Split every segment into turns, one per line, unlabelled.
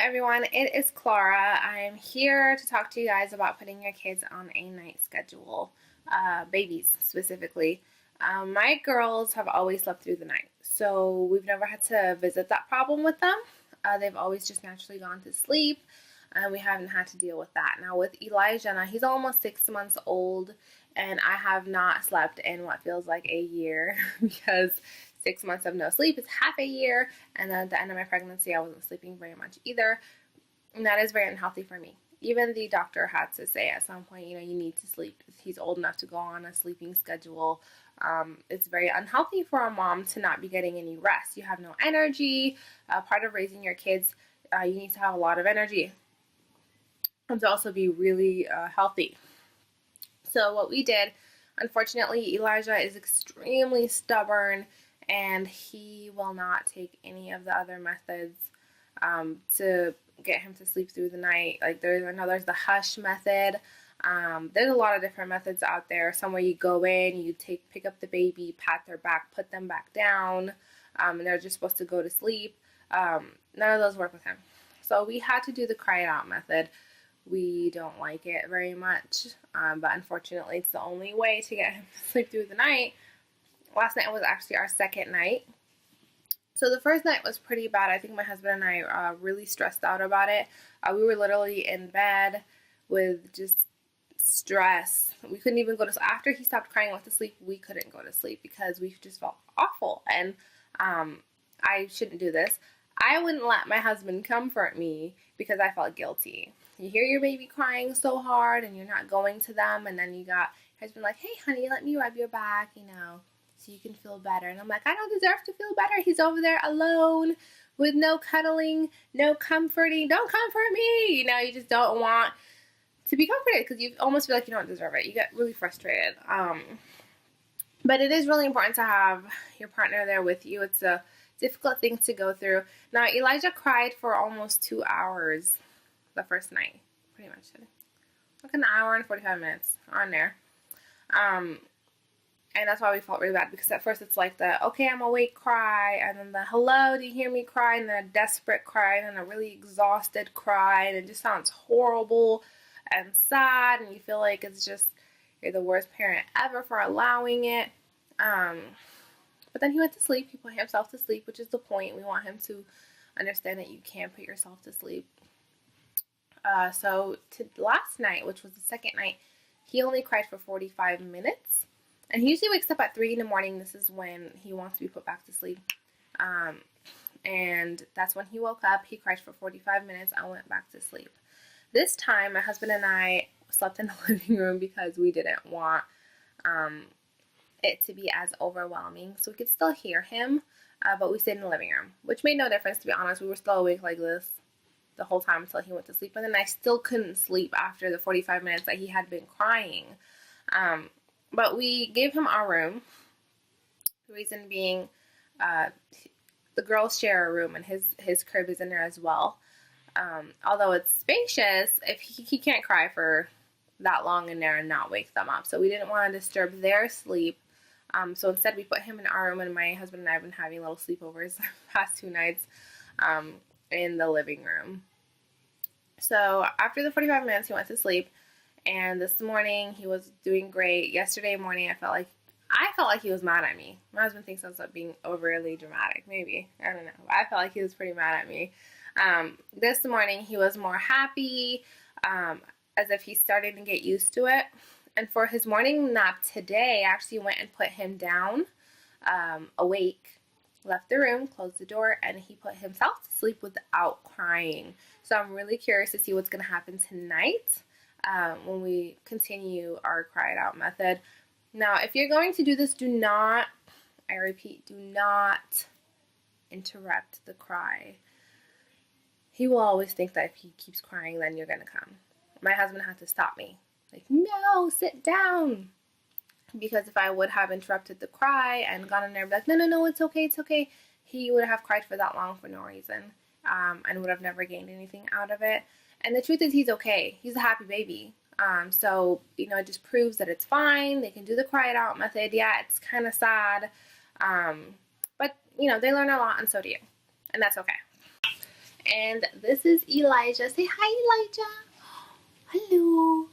everyone, it is Clara. I'm here to talk to you guys about putting your kids on a night schedule, babies specifically. My girls have always slept through the night, so we've never had to visit that problem with them. They've always just naturally gone to sleep, and we haven't had to deal with that. Now with Elijah, now he's almost 6 months old, and I have not slept in what feels like a year because 6 months of no sleep is half a year, and then at the end of my pregnancy I wasn't sleeping very much either, and that is very unhealthy for me. Even the doctor had to say at some point, you need to sleep. He's old enough to go on a sleeping schedule. It's very unhealthy for a mom to not be getting any rest. You have no energy. Part of raising your kids, you need to have a lot of energy and to also be really healthy. So what we did, unfortunately, Elijah is extremely stubborn, and he will not take any of the other methods to get him to sleep through the night. Like there's the hush method. There's a lot of different methods out there. Somewhere you go in, you pick up the baby, pat their back, put them back down, and they're just supposed to go to sleep. None of those work with him. So we had to do the cry it out method. We don't like it very much, but unfortunately it's the only way to get him to sleep through the night. Last night was actually our second night. So the first night was pretty bad. I think my husband and I really stressed out about it. We were literally in bed with just stress. We couldn't even go to sleep. After he stopped crying and went to sleep, we couldn't go to sleep because we just felt awful. And I shouldn't do this. I wouldn't let my husband comfort me because I felt guilty. You hear your baby crying so hard and you're not going to them, and then you got your husband like, hey honey, let me rub your back, so you can feel better. And I'm like, I don't deserve to feel better. He's over there alone with no cuddling, no comforting. Don't comfort me. You just don't want to be comforted because you almost feel like you don't deserve it. You get really frustrated. But it is really important to have your partner there with you. It's a difficult thing to go through. Now, Elijah cried for almost 2 hours the first night, pretty much. Like an hour and 45 minutes on there. And that's why we felt really bad, because at first it's like the, okay, I'm awake cry, and then the, hello, do you hear me cry, and then a desperate cry, and then a really exhausted cry, and it just sounds horrible and sad, and you feel like it's just, you're the worst parent ever for allowing it. But then he went to sleep. He put himself to sleep, which is the point. We want him to understand that you can't put yourself to sleep. So last night, which was the second night, he only cried for 45 minutes. And he usually wakes up at 3 in the morning. This is when he wants to be put back to sleep. And that's when he woke up. He cried for 45 minutes. I went back to sleep. This time, my husband and I slept in the living room because we didn't want it to be as overwhelming. So we could still hear him, but we stayed in the living room, which made no difference, to be honest. We were still awake like this the whole time until he went to sleep. And then I still couldn't sleep after the 45 minutes that he had been crying. But we gave him our room. The reason being, the girls share a room, and his crib is in there as well. Although it's spacious, if he can't cry for that long in there and not wake them up. So we didn't want to disturb their sleep. So instead we put him in our room, and my husband and I have been having little sleepovers the past 2 nights in the living room. So after the 45 minutes, he went to sleep. And this morning, he was doing great. Yesterday morning, I felt like he was mad at me. My husband thinks I was being overly dramatic. Maybe. I don't know. I felt like he was pretty mad at me. This morning, he was more happy, as if he's starting to get used to it. And for his morning nap today, I actually went and put him down, awake, left the room, closed the door, and he put himself to sleep without crying. So I'm really curious to see what's going to happen tonight. When we continue our cry it out method. Now, if you're going to do this, do not, I repeat, do not interrupt the cry. He will always think that if he keeps crying, then you're going to come. My husband had to stop me. Like, no, sit down. Because if I would have interrupted the cry and gone in there and be like, no, it's okay, he would have cried for that long for no reason, and would have never gained anything out of it. And the truth is, he's okay. He's a happy baby. So, it just proves that it's fine. They can do the cry it out method. Yeah, it's kind of sad. But, they learn a lot, and so do you. And that's okay. And this is Elijah. Say hi, Elijah. Hello.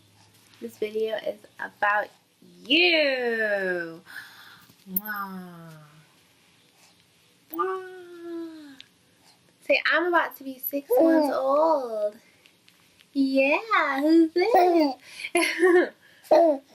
This video is about you. Wow. Wow. Say, I'm about to be 6 months old. Yeah, who's this?